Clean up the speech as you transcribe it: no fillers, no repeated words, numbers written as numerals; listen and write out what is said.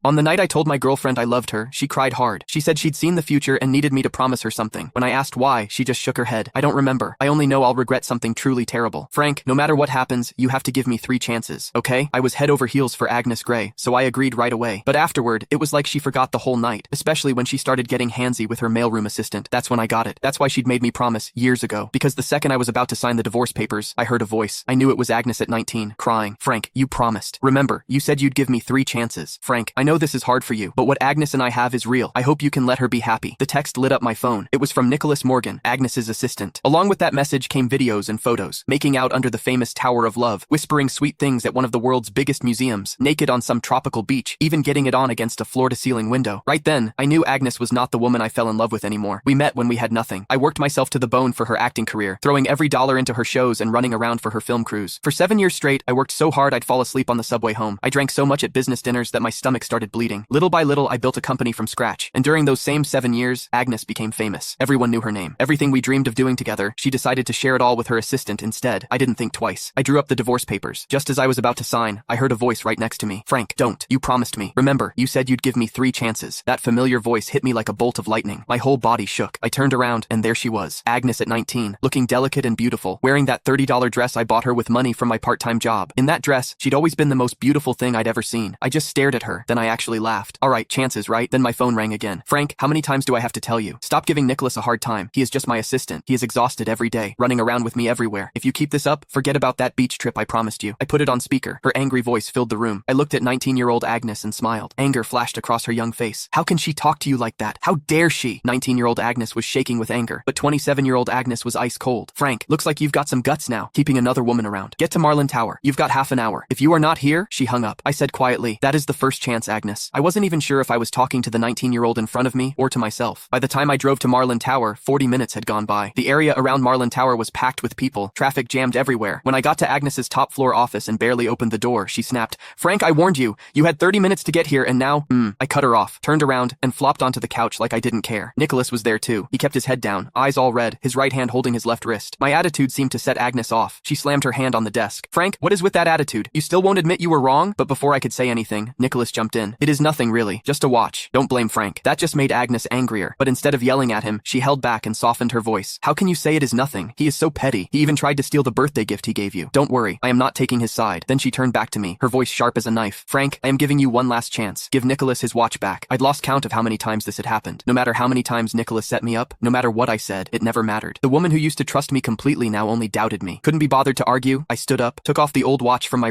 On the night I told my girlfriend I loved her, she cried hard. She said she'd seen the future and needed me to promise her something. When I asked why, she just shook her head. I don't remember. I only know I'll regret something truly terrible. Frank, no matter what happens, you have to give me 3 chances, okay? I was head over heels for Agnes Grey, so I agreed right away. But afterward, it was like she forgot the whole night, especially when she started getting handsy with her mailroom assistant. That's when I got it. That's why she'd made me promise years ago. Because the second I was about to sign the divorce papers, I heard a voice. I knew it was Agnes at 19, crying. Frank, you promised. Remember, you said you'd give me 3 chances. Frank, I know this is hard for you, but what Agnes and I have is real. I hope you can let her be happy. The text lit up my phone. It was from Nicholas Morgan, Agnes's assistant. Along with that message came videos and photos, making out under the famous Tower of Love, whispering sweet things at one of the world's biggest museums, naked on some tropical beach, even getting it on against a floor-to-ceiling window. Right then, I knew Agnes was not the woman I fell in love with anymore. We met when we had nothing. I worked myself to the bone for her acting career, throwing every dollar into her shows and running around for her film crews. For 7 years straight, I worked so hard I'd fall asleep on the subway home. I drank so much at business dinners that my stomach started bleeding. Little by little, I built a company from scratch. And during those same 7 years, Agnes became famous. Everyone knew her name. Everything we dreamed of doing together, she decided to share it all with her assistant instead. I didn't think twice. I drew up the divorce papers. Just as I was about to sign, I heard a voice right next to me. Frank, don't. You promised me. Remember, you said you'd give me 3 chances. That familiar voice hit me like a bolt of lightning. My whole body shook. I turned around, and there she was. Agnes at 19, looking delicate and beautiful, wearing that $30 dress I bought her with money from my part-time job. In that dress, she'd always been the most beautiful thing I'd ever seen. I just stared at her, then I actually laughed. All right, chances, right? Then my phone rang again. Frank, how many times do I have to tell you? Stop giving Nicholas a hard time. He is just my assistant. He is exhausted every day, running around with me everywhere. If you keep this up, forget about that beach trip I promised you. I put it on speaker. Her angry voice filled the room. I looked at 19-year-old Agnes and smiled. Anger flashed across her young face. How can she talk to you like that? How dare she? 19-year-old Agnes was shaking with anger, but 27-year-old Agnes was ice cold. Frank, looks like you've got some guts now, keeping another woman around. Get to Marlin Tower. You've got half an hour. If you are not here, she hung up. I said quietly, that is the first chance, Agnes. I wasn't even sure if I was talking to the 19-year-old in front of me or to myself. By the time I drove to Marlin Tower, 40 minutes had gone by. The area around Marlin Tower was packed with people, traffic jammed everywhere. When I got to Agnes's top floor office and barely opened the door, she snapped, Frank, I warned you. You had 30 minutes to get here and now, I cut her off, turned around, and flopped onto the couch like I didn't care. Nicholas was there too. He kept his head down, eyes all red, his right hand holding his left wrist. My attitude seemed to set Agnes off. She slammed her hand on the desk. Frank, what is with that attitude? You still won't admit you were wrong? But before I could say anything, Nicholas jumped in. It is nothing really, just a watch. Don't blame Frank. That just made Agnes angrier, but instead of yelling at him, she held back and softened her voice. How can you say it is nothing? He is so petty. He even tried to steal the birthday gift he gave you. Don't worry, I am not taking his side. Then she turned back to me, her voice sharp as a knife. Frank, I am giving you one last chance. Give Nicholas his watch back. I'd lost count of how many times this had happened. No matter how many times Nicholas set me up, no matter what I said, it never mattered. The woman who used to trust me completely now only doubted me. Couldn't be bothered to argue. I stood up, took off the old watch from my